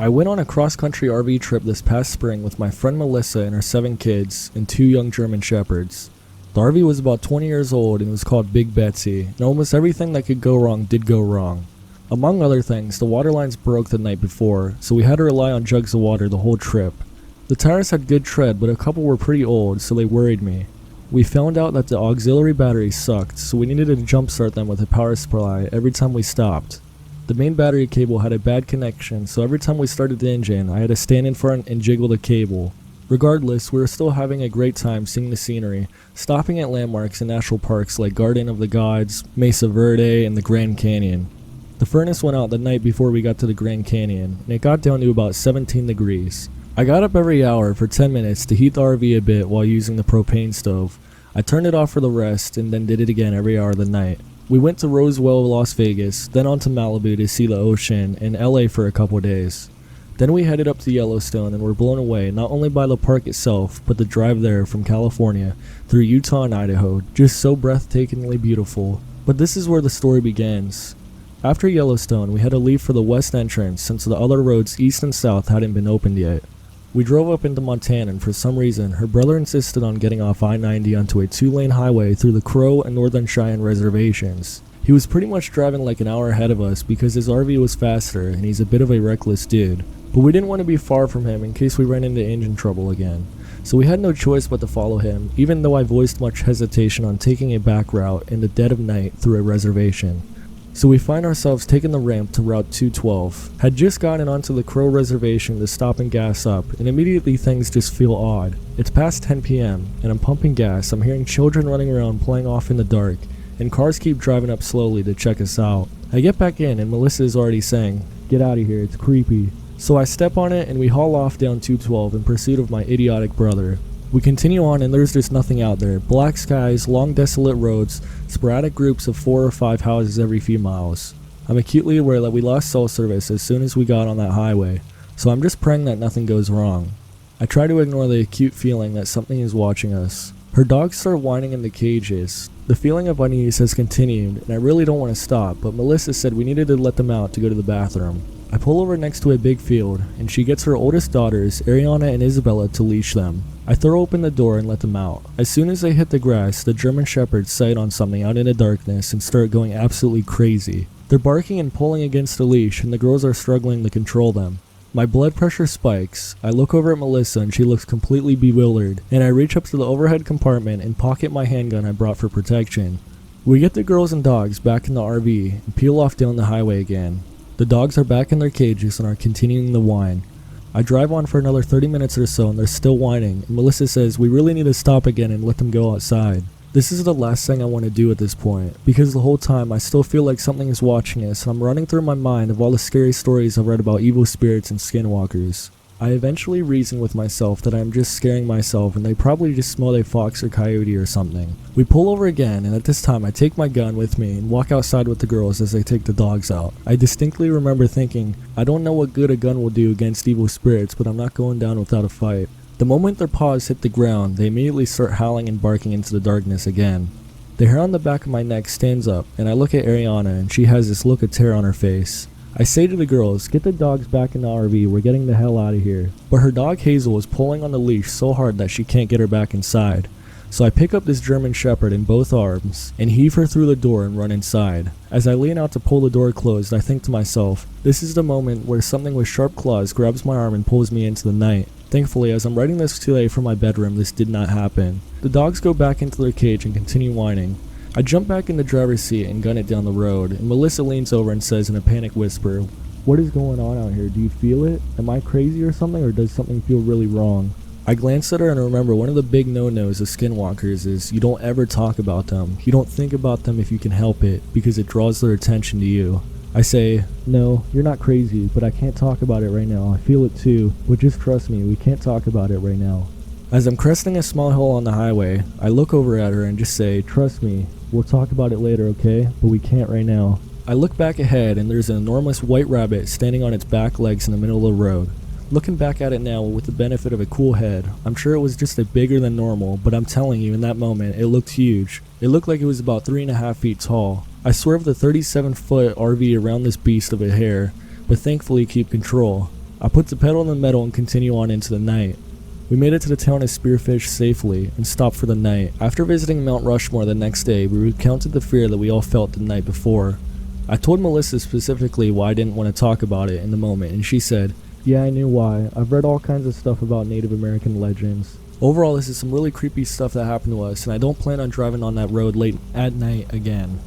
I went on a cross-country RV trip this past spring with my friend Melissa and her 7 kids and 2 young German Shepherds. The RV was about 20 years old and was called Big Betsy, and almost everything that could go wrong did go wrong. Among other things, the water lines broke the night before, so we had to rely on jugs of water the whole trip. The tires had good tread, but a couple were pretty old, so they worried me. We found out that the auxiliary batteries sucked, so we needed to jumpstart them with a power supply every time we stopped. The main battery cable had a bad connection, so every time we started the engine, I had to stand in front and jiggle the cable. Regardless, we were still having a great time seeing the scenery, stopping at landmarks and national parks like Garden of the Gods, Mesa Verde, and the Grand Canyon. The furnace went out the night before we got to the Grand Canyon, and it got down to about 17 degrees. I got up every hour for 10 minutes to heat the RV a bit while using the propane stove. I turned it off for the rest and then did it again every hour of the night. We went to Roswell, Las Vegas, then on to Malibu to see the ocean, and LA for a couple days. Then we headed up to Yellowstone and were blown away not only by the park itself, but the drive there from California through Utah and Idaho, just so breathtakingly beautiful. But this is where the story begins. After Yellowstone, we had to leave for the west entrance since the other roads east and south hadn't been opened yet. We drove up into Montana and for some reason, her brother insisted on getting off I-90 onto a 2-lane highway through the Crow and Northern Cheyenne reservations. He was pretty much driving like an hour ahead of us because his RV was faster and he's a bit of a reckless dude. But we didn't want to be far from him in case we ran into engine trouble again. So we had no choice but to follow him, even though I voiced much hesitation on taking a back route in the dead of night through a reservation. So we find ourselves taking the ramp to Route 212. Had just gotten onto the Crow Reservation to stop and gas up, and immediately things just feel odd. It's past 10 p.m., and I'm pumping gas, I'm hearing children running around playing off in the dark, and cars keep driving up slowly to check us out. I get back in, and Melissa is already saying, "Get out of here, it's creepy." So I step on it, and we haul off down 212 in pursuit of my idiotic brother. We continue on and there's just nothing out there. Black skies, long desolate roads, sporadic groups of 4 or 5 houses every few miles. I'm acutely aware that we lost cell service as soon as we got on that highway, so I'm just praying that nothing goes wrong. I try to ignore the acute feeling that something is watching us. Her dogs start whining in the cages. The feeling of unease has continued and I really don't want to stop, but Melissa said we needed to let them out to go to the bathroom. I pull over next to a big field, and she gets her oldest daughters, Ariana and Isabella, to leash them. I throw open the door and let them out. As soon as they hit the grass, the German Shepherds sight on something out in the darkness and start going absolutely crazy. They're barking and pulling against the leash, and the girls are struggling to control them. My blood pressure spikes. I look over at Melissa and she looks completely bewildered, and I reach up to the overhead compartment and pocket my handgun I brought for protection. We get the girls and dogs back in the RV and peel off down the highway again. The dogs are back in their cages and are continuing to whine. I drive on for another 30 minutes or so and they're still whining, and Melissa says we really need to stop again and let them go outside. This is the last thing I want to do at this point, because the whole time I still feel like something is watching us and I'm running through my mind of all the scary stories I've read about evil spirits and skinwalkers. I eventually reason with myself that I'm just scaring myself and they probably just smelled a fox or coyote or something. We pull over again, and at this time I take my gun with me and walk outside with the girls as they take the dogs out. I distinctly remember thinking, I don't know what good a gun will do against evil spirits, but I'm not going down without a fight. The moment their paws hit the ground, they immediately start howling and barking into the darkness again. The hair on the back of my neck stands up, and I look at Ariana and she has this look of terror on her face. I say to the girls, get the dogs back in the RV, we're getting the hell out of here. But her dog Hazel is pulling on the leash so hard that she can't get her back inside. So I pick up this German Shepherd in both arms and heave her through the door and run inside. As I lean out to pull the door closed, I think to myself, this is the moment where something with sharp claws grabs my arm and pulls me into the night. Thankfully, as I'm writing this today from my bedroom, this did not happen. The dogs go back into their cage and continue whining. I jump back in the driver's seat and gun it down the road, and Melissa leans over and says in a panicked whisper, "What is going on out here? Do you feel it? Am I crazy or something, or does something feel really wrong?" I glance at her and remember one of the big no-nos of skinwalkers is you don't ever talk about them. You don't think about them if you can help it, because it draws their attention to you. I say, "No, you're not crazy, but I can't talk about it right now. I feel it too, but just trust me, we can't talk about it right now." As I'm cresting a small hill on the highway, I look over at her and just say, "Trust me, we'll talk about it later, okay? But we can't right now." I look back ahead and there's an enormous white rabbit standing on its back legs in the middle of the road. Looking back at it now with the benefit of a cool head, I'm sure it was just a bigger than normal, but I'm telling you, in that moment, it looked huge. It looked like it was about 3.5 feet tall. I swerved the 37-foot RV around this beast of a hare, but thankfully keep control. I put the pedal in the metal and continue on into the night. We made it to the town of Spearfish safely and stopped for the night. After visiting Mount Rushmore the next day, we recounted the fear that we all felt the night before. I told Melissa specifically why I didn't want to talk about it in the moment, and she said, "Yeah, I knew why. I've read all kinds of stuff about Native American legends. Overall, this is some really creepy stuff that happened to us, and I don't plan on driving on that road late at night again."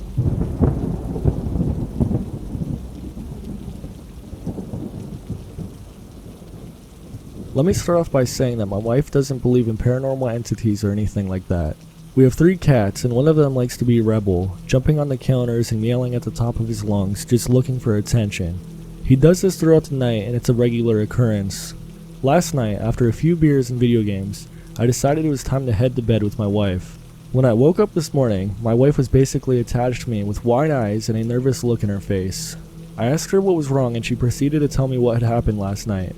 Let me start off by saying that my wife doesn't believe in paranormal entities or anything like that. We have 3 cats, and one of them likes to be a rebel, jumping on the counters and yelling at the top of his lungs, just looking for attention. He does this throughout the night, and it's a regular occurrence. Last night, after a few beers and video games, I decided it was time to head to bed with my wife. When I woke up this morning, my wife was basically attached to me with wide eyes and a nervous look in her face. I asked her what was wrong, and she proceeded to tell me what had happened last night.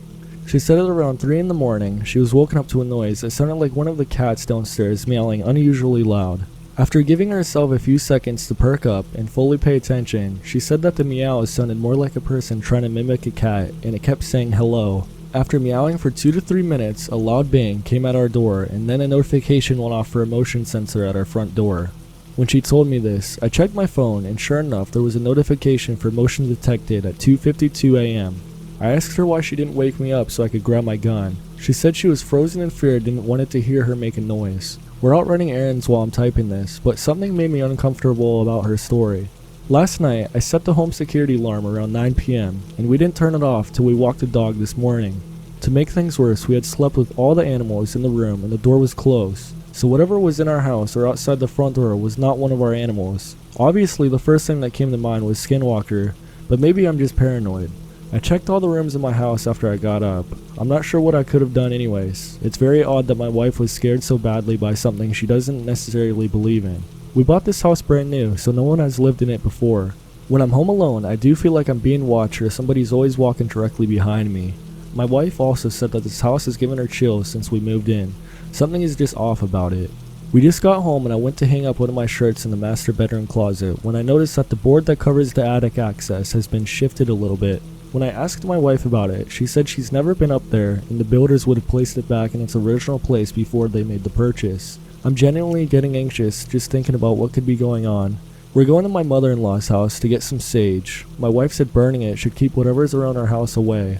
She said at around 3 in the morning, she was woken up to a noise that sounded like one of the cats downstairs meowing unusually loud. After giving herself a few seconds to perk up and fully pay attention, she said that the meows sounded more like a person trying to mimic a cat, and it kept saying hello. After meowing for 2 to 3 minutes, a loud bang came at our door, and then a notification went off for a motion sensor at our front door. When she told me this, I checked my phone, and sure enough, there was a notification for motion detected at 2:52 a.m. I asked her why she didn't wake me up so I could grab my gun. She said she was frozen in fear and didn't want it to hear her make a noise. We're out running errands while I'm typing this, but something made me uncomfortable about her story. Last night, I set the home security alarm around 9 p.m., and we didn't turn it off till we walked the dog this morning. To make things worse, we had slept with all the animals in the room and the door was closed, so whatever was in our house or outside the front door was not one of our animals. Obviously, the first thing that came to mind was Skinwalker, but maybe I'm just paranoid. I checked all the rooms in my house after I got up. I'm not sure what I could have done anyways. It's very odd that my wife was scared so badly by something she doesn't necessarily believe in. We bought this house brand new, so no one has lived in it before. When I'm home alone, I do feel like I'm being watched or somebody's always walking directly behind me. My wife also said that this house has given her chills since we moved in. Something is just off about it. We just got home and I went to hang up one of my shirts in the master bedroom closet when I noticed that the board that covers the attic access has been shifted a little bit. When I asked my wife about it, she said she's never been up there and the builders would have placed it back in its original place before they made the purchase. I'm genuinely getting anxious just thinking about what could be going on. We're going to my mother-in-law's house to get some sage. My wife said burning it should keep whatever's around our house away.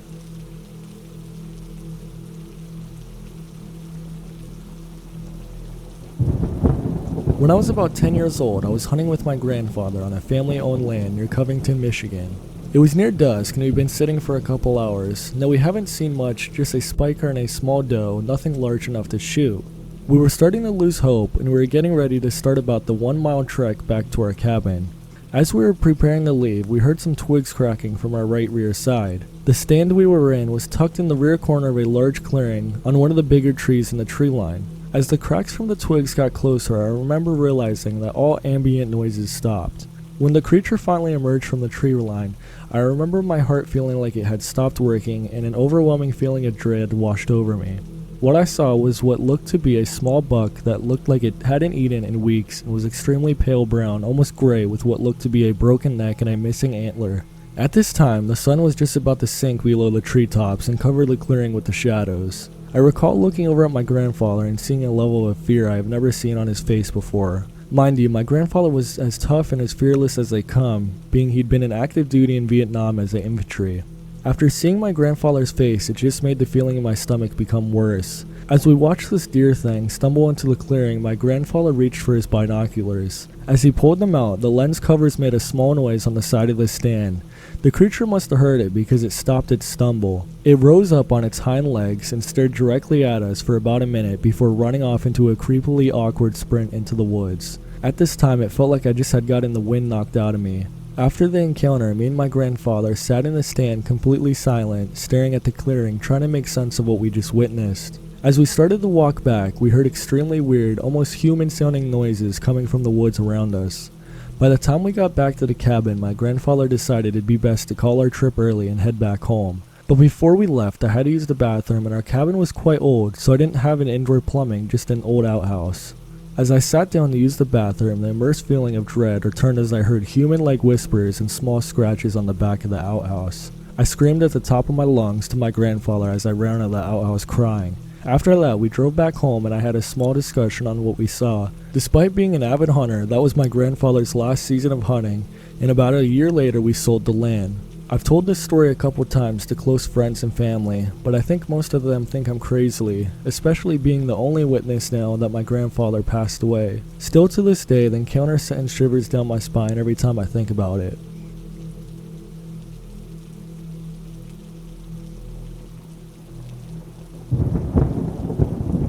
When I was about 10 years old, I was hunting with my grandfather on a family-owned land near Covington, Michigan. It was near dusk and we'd been sitting for a couple hours. No, we haven't seen much, just a spiker and a small doe, nothing large enough to shoot. We were starting to lose hope and we were getting ready to start about the 1-mile trek back to our cabin. As we were preparing to leave, we heard some twigs cracking from our right rear side. The stand we were in was tucked in the rear corner of a large clearing on one of the bigger trees in the tree line. As the cracks from the twigs got closer, I remember realizing that all ambient noises stopped. When the creature finally emerged from the tree line, I remember my heart feeling like it had stopped working and an overwhelming feeling of dread washed over me. What I saw was what looked to be a small buck that looked like it hadn't eaten in weeks and was extremely pale brown, almost gray, with what looked to be a broken neck and a missing antler. At this time, the sun was just about to sink below the treetops and cover the clearing with the shadows. I recall looking over at my grandfather and seeing a level of fear I have never seen on his face before. Mind you, my grandfather was as tough and as fearless as they come, being he'd been in active duty in Vietnam as an infantry. After seeing my grandfather's face, it just made the feeling in my stomach become worse. As we watched this deer thing stumble into the clearing, my grandfather reached for his binoculars. As he pulled them out, the lens covers made a small noise on the side of the stand. The creature must have heard it because it stopped its stumble. It rose up on its hind legs and stared directly at us for about a minute before running off into a creepily awkward sprint into the woods. At this time, it felt like I just had gotten the wind knocked out of me. After the encounter, me and my grandfather sat in the stand completely silent, staring at the clearing, trying to make sense of what we just witnessed. As we started to walk back, we heard extremely weird, almost human-sounding noises coming from the woods around us. By the time we got back to the cabin, my grandfather decided it'd be best to call our trip early and head back home. But before we left, I had to use the bathroom and our cabin was quite old, so I didn't have an indoor plumbing, just an old outhouse. As I sat down to use the bathroom, the immersed feeling of dread returned as I heard human-like whispers and small scratches on the back of the outhouse. I screamed at the top of my lungs to my grandfather as I ran out of the outhouse crying. After that, we drove back home and I had a small discussion on what we saw. Despite being an avid hunter, that was my grandfather's last season of hunting, and about a year later we sold the land. I've told this story a couple times to close friends and family, but I think most of them think I'm crazy, especially being the only witness now that my grandfather passed away. Still to this day, the encounter sends shivers down my spine every time I think about it.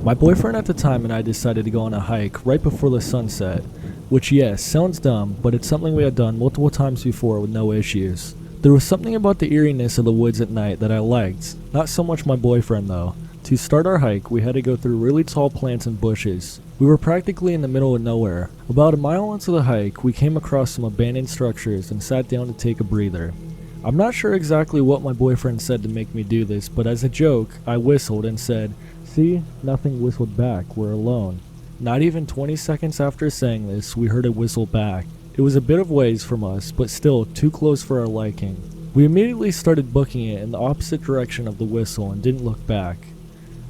My boyfriend at the time and I decided to go on a hike right before the sunset, which yes, sounds dumb, but it's something we had done multiple times before with no issues. There was something about the eeriness of the woods at night that I liked, not so much my boyfriend though. To start our hike, we had to go through really tall plants and bushes. We were practically in the middle of nowhere. About a mile into the hike, we came across some abandoned structures and sat down to take a breather. I'm not sure exactly what my boyfriend said to make me do this, but as a joke, I whistled and said, "See, nothing," whistled back, "we're alone." Not even 20 seconds after saying this, we heard a whistle back. It was a bit of ways from us, but still too close for our liking. We immediately started booking it in the opposite direction of the whistle and didn't look back.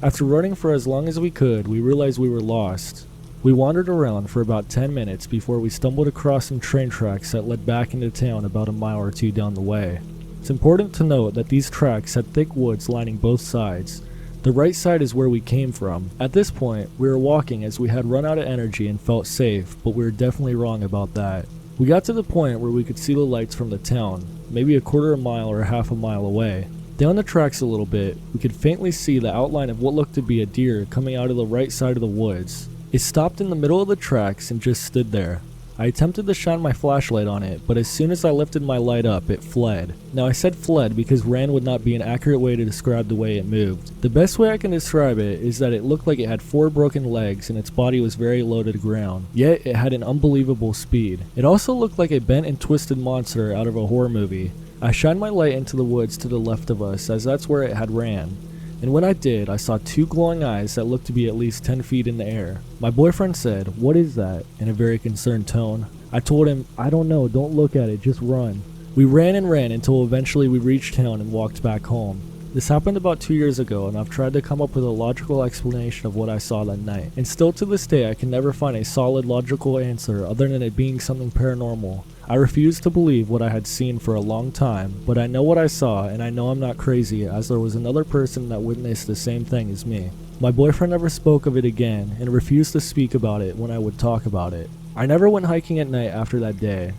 After running for as long as we could, we realized we were lost. We wandered around for about 10 minutes before we stumbled across some train tracks that led back into town about a mile or two down the way. It's important to note that these tracks had thick woods lining both sides. The right side is where we came from. At this point, we were walking as we had run out of energy and felt safe, but we were definitely wrong about that. We got to the point where we could see the lights from the town, maybe a quarter of a mile or half a mile away. Down the tracks a little bit, we could faintly see the outline of what looked to be a deer coming out of the right side of the woods. It stopped in the middle of the tracks and just stood there. I attempted to shine my flashlight on it, but as soon as I lifted my light up, it fled. Now I said fled because ran would not be an accurate way to describe the way it moved. The best way I can describe it is that it looked like it had 4 broken legs and its body was very low to the ground, yet it had an unbelievable speed. It also looked like a bent and twisted monster out of a horror movie. I shined my light into the woods to the left of us as that's where it had ran. And when I did, I saw 2 glowing eyes that looked to be at least 10 feet in the air. My boyfriend said, "What is that?" in a very concerned tone. I told him, "I don't know, don't look at it, just run." We ran and ran until eventually we reached town and walked back home. This happened about 2 years ago, and I've tried to come up with a logical explanation of what I saw that night. And still to this day, I can never find a solid logical answer other than it being something paranormal. I refused to believe what I had seen for a long time, but I know what I saw and I know I'm not crazy, as there was another person that witnessed the same thing as me. My boyfriend never spoke of it again and refused to speak about it when I would talk about it. I never went hiking at night after that day.